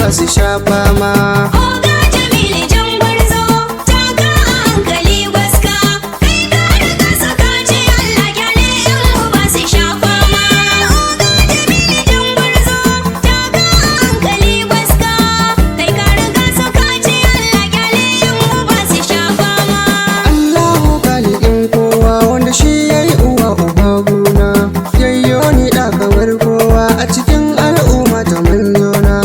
uba su sha fama. Oga Jamilu jan gwarzo, taka a hankali gwaska, kai ka riga saka ce Allah kyale yan uba su sha fama. Oga Jamilu jan gwarzo, taka a hankali gwaska, kai ka riga saka ce Allah kyale yan uba su sha fama. Allahu khaliqin kowa wanda shi yayi uwa uba guna, yayyo ni da kamar kowa a cikin al'umma ta manzona.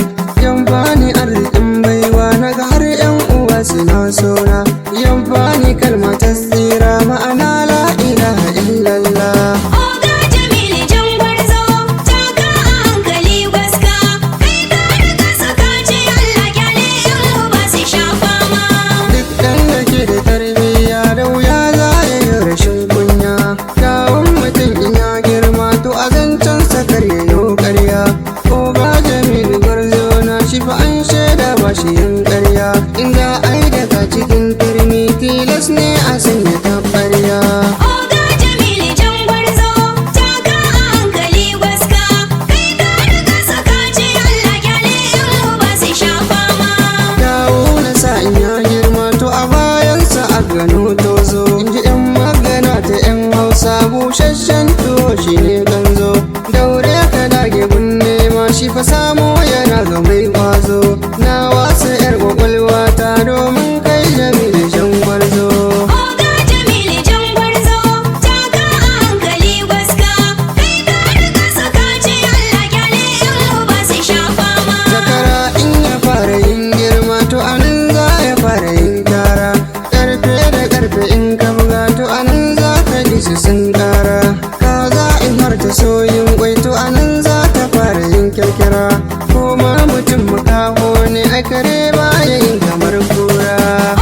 Yan bani arzikin baiwa naga har yan uwa suna sona, yan bani kalma ta tsira ma'ana la ilaha illallah. Oga Jamilu jan gwarzo, taka a hankali gwaska, kai ka riga saka ce Allah kyale yan uba su sha fama. Duk ɗan da ke da tarbiyya da wuya za ya yi rashin kunya, kawun mutum in ya girma to a zancen sakar ya yi ƙarya. Oga Jamilu gwarzo na shi fa an shaida ba shi yin ƙarya, inda ai daga cikin turmi tilas ne a sanya taɓarya. Oga Jamilu jan gwarzo, taka a hankali gwaska, kai ka riga saka ce Allah kyale yan uba su sha fama. Dawo na sa in ya girma to a bayansa a gano tozo, in ji 'yan magana ta 'yan Hausa busasshen tuwo shi ne ganzo. Daure ka dage gun nema shi fa samo yana ga mai ƙwazo, na wasa 'yar ƙwaƙwalwa ta domin kai Jamilu jan gwarzo. Oga Jamilu jan gwarzo, taka a hankali gwaska, kai ka riga saka ce Allah kyale yan uba su sha fama. Zakara in ya fara yin girma to anan za ya fara yin kara, ƙarfe da ƙarfe in ka buga to anan za ka ji su sun ƙara. Kaza in har ta soyin kwai to anan za ta fara yin kirkira, ko ma mutum makaho ne ai kare ba ya yin kamar kura.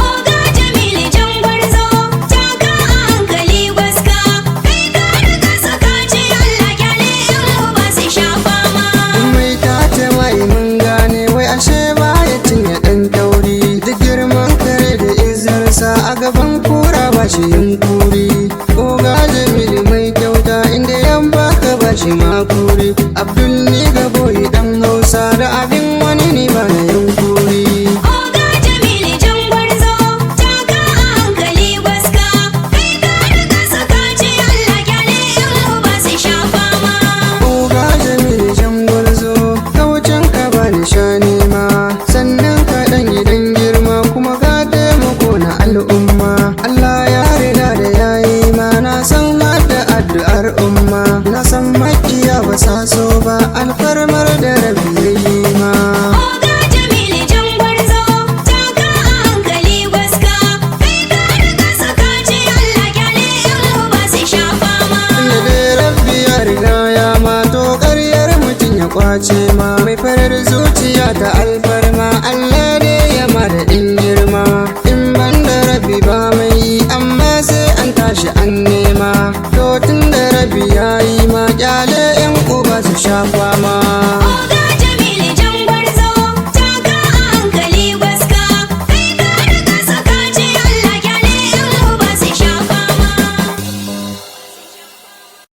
Oga Jamilu jan gwarzo, taka a hankali gwaska, kai ka riga saka ce Allah kyale yan uba su sha fama. Mai tace mai mun gane wai ashe ba ya cinye ɗan tauri, duk girman kare da izarsa a gaban kura ba shi yin kuri. Oga Jamilu mai kyauta inda yan baka ba shi makuri, Abdul Niga boy dan Hausa da abin wani ne ba na yin kuri. Oga Jamilu jan gwarzo, taka a hankali gwaska, kai ka riga saka ce Allah kyale yan uba su sha fama. Oga Jamilu jan gwarzo, kaucin ka ba ni sha nema, sannan ka ɗan gidan girma kuma ka taimako na al'umma. Allah ya riga da yayi ma na san har da addu'ar umma, na san makiya ba sa so ba alfarmar da rabi yayi ma. Oga Jamilu jan gwarzo, taka a hankali gwaska, kai ka riga saka ce Allah kyale yan uba su sha fama. Tunda dai rabbi ya riga ya ma to ƙaryar mutum ya kwace ma, mai farar zuciya ta alfarma Allah